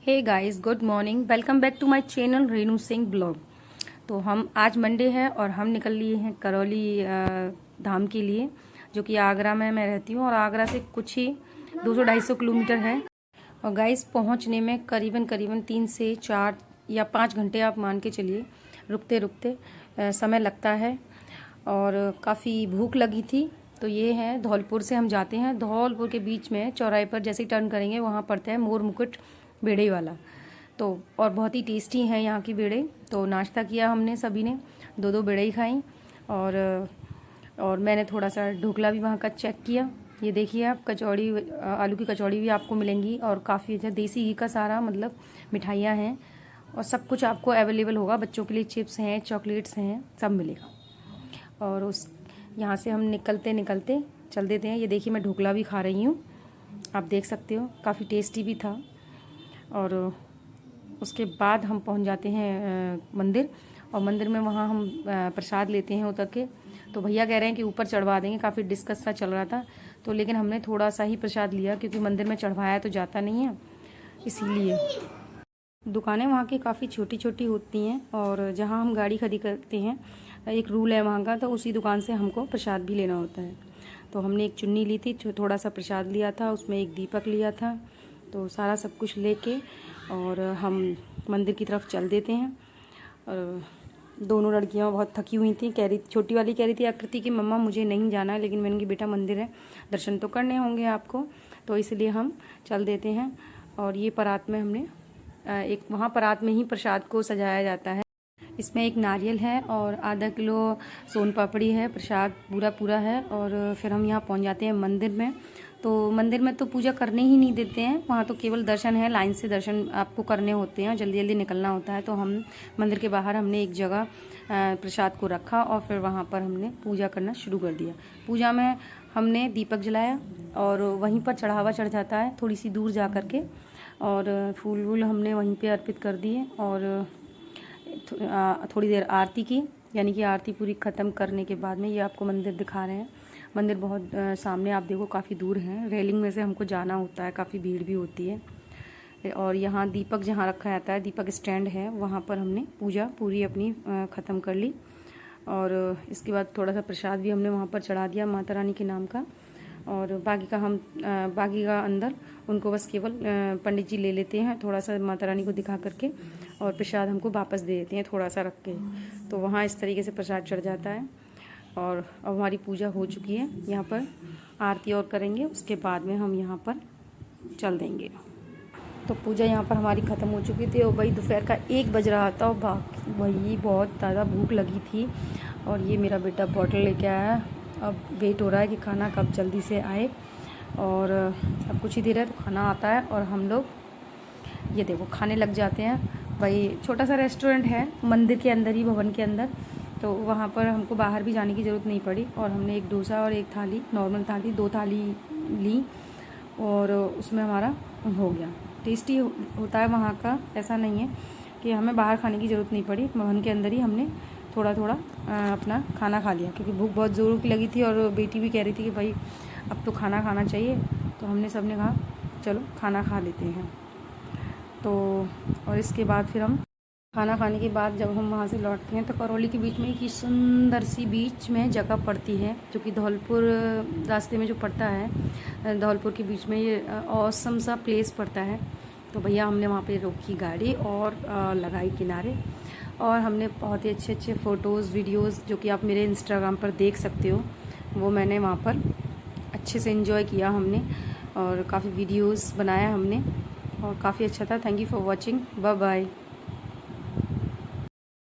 Hey guys, good morning. Welcome back to my channel Renu Singh blog. तो हम आज Monday है और हम निकल लिए हैं करौली धाम के लिए, जो कि आगरा में मैं रहती हूँ और आगरा से कुछ ही 200-250 किलोमीटर है। और गाइस, पहुँचने में करीबन 3 से 4 या 5 घंटे आप मान के चलिए, रुकते रुकते समय लगता है। और काफ़ी भूख लगी थी। तो ये है, धौलपुर से हम जाते हैं। धौलपुर के बीच में चौराहे पर जैसे ही टर्न करेंगे वहाँ पड़ता है मोर मुकुट बेड़े वाला। तो और बहुत ही टेस्टी हैं यहाँ की बेड़े। तो नाश्ता किया हमने सभी ने, 2-2 बेड़े ही खाई। और मैंने थोड़ा सा ढोकला भी वहाँ का चेक किया। ये देखिए आप, कचौड़ी, आलू की कचौड़ी भी आपको मिलेंगी और काफ़ी अच्छा देसी घी का सारा मतलब मिठाइयाँ हैं और सब कुछ आपको अवेलेबल होगा। बच्चों के लिए चिप्स हैं, चॉकलेट्स हैं, सब मिलेगा। और उस यहाँ से हम निकलते निकलते चल देते हैं। ये देखिए, मैं ढोकला भी खा रही हूँ, आप देख सकते हो, काफ़ी टेस्टी भी था। और उसके बाद हम पहुंच जाते हैं मंदिर। और मंदिर में वहाँ हम प्रसाद लेते हैं उतर के। तो भैया कह रहे हैं कि ऊपर चढ़वा देंगे, काफ़ी डिस्कस सा चल रहा था। तो लेकिन हमने थोड़ा सा ही प्रसाद लिया क्योंकि मंदिर में चढ़वाया तो जाता नहीं है, इसीलिए। दुकानें वहाँ की काफ़ी छोटी छोटी होती हैं और जहाँ हम गाड़ी खड़ी करते हैं, एक रूल है वहाँ का, तो उसी दुकान से हमको प्रसाद भी लेना होता है। तो हमने एक चुन्नी ली थी, थोड़ा सा प्रसाद लिया था, उसमें एक दीपक लिया था। तो सारा सब कुछ लेके और हम मंदिर की तरफ चल देते हैं। और दोनों लड़कियां बहुत थकी हुई थी। छोटी वाली कह रही थी आकृति की, मम्मा मुझे नहीं जाना है, लेकिन मैंने कि बेटा मंदिर है, दर्शन तो करने होंगे आपको, तो इसलिए हम चल देते हैं। और ये परात में हमने एक, वहाँ परात में ही प्रसाद को सजाया जाता है। इसमें एक नारियल है और आधा किलो सोन पापड़ी है, प्रसाद पूरा है। और फिर हम यहाँ पहुँच जाते हैं मंदिर में। तो मंदिर में तो पूजा करने ही नहीं देते हैं, वहाँ तो केवल दर्शन है, लाइन से दर्शन आपको करने होते हैं, जल्दी जल्दी निकलना होता है। तो हम मंदिर के बाहर हमने एक जगह प्रसाद को रखा और फिर वहाँ पर हमने पूजा करना शुरू कर दिया। पूजा में हमने दीपक जलाया और वहीं पर चढ़ावा चढ़ जाता है थोड़ी सी दूर जा कर के, और फूल वूल हमने वहीं पर अर्पित कर दिए। और थोड़ी देर आरती की, यानी कि आरती पूरी ख़त्म करने के बाद में ये आपको मंदिर दिखा रहे हैं। मंदिर बहुत सामने, आप देखो, काफ़ी दूर है, रेलिंग में से हमको जाना होता है, काफ़ी भीड़ भी होती है। और यहाँ दीपक जहाँ रखा जाता है, दीपक स्टैंड है, वहाँ पर हमने पूजा पूरी अपनी ख़त्म कर ली। और इसके बाद थोड़ा सा प्रसाद भी हमने वहाँ पर चढ़ा दिया माता रानी के नाम का। और बाकी का अंदर उनको बस केवल पंडित जी ले लेते हैं, थोड़ा सा माता रानी को दिखा करके, और प्रसाद हमको वापस दे देते हैं थोड़ा सा रख के। तो वहाँ इस तरीके से प्रसाद चढ़ जाता है। और अब हमारी पूजा हो चुकी है, यहाँ पर आरती और करेंगे, उसके बाद में हम यहाँ पर चल देंगे। तो पूजा यहाँ पर हमारी ख़त्म हो चुकी थी और वही दोपहर का 1 बज रहा था और वही बहुत ज़्यादा भूख लगी थी। और ये मेरा बेटा बॉटल लेके आया, अब वेट हो रहा है कि खाना कब जल्दी से आए। और अब कुछ ही देर है तो खाना आता है और हम लोग ये देखो खाने लग जाते हैं। भाई छोटा सा रेस्टोरेंट है मंदिर के अंदर ही, भवन के अंदर, तो वहाँ पर हमको बाहर भी जाने की ज़रूरत नहीं पड़ी। और हमने एक डोसा और एक थाली, नॉर्मल थाली, 2 थाली ली और उसमें हमारा हो गया। टेस्टी होता है वहाँ का, ऐसा नहीं है कि हमें बाहर खाने की ज़रूरत नहीं पड़ी, भवन के अंदर ही हमने थोड़ा थोड़ा अपना खाना खा लिया, क्योंकि भूख बहुत ज़ोरों की लगी थी। और बेटी भी कह रही थी कि भाई अब तो खाना खाना चाहिए, तो हमने सबने कहा चलो खाना खा लेते हैं। तो और इसके बाद फिर हम खाना खाने के बाद जब हम वहाँ से लौटते हैं तो करौली के बीच में एक सुंदर सी बीच में जगह पड़ती है, जो कि धौलपुर रास्ते में जो पड़ता है, धौलपुर के बीच में ये ऑसम सा प्लेस पड़ता है। तो भैया हमने वहाँ पे रोकी गाड़ी और लगाई किनारे, और हमने बहुत ही अच्छे अच्छे फ़ोटोज़, वीडियोज़, जो कि आप मेरे इंस्टाग्राम पर देख सकते हो, वो मैंने वहाँ पर अच्छे से एंजॉय किया हमने। और काफ़ी वीडियोज़ बनाया हमने और काफ़ी अच्छा था। Thank you for watching, bye bye.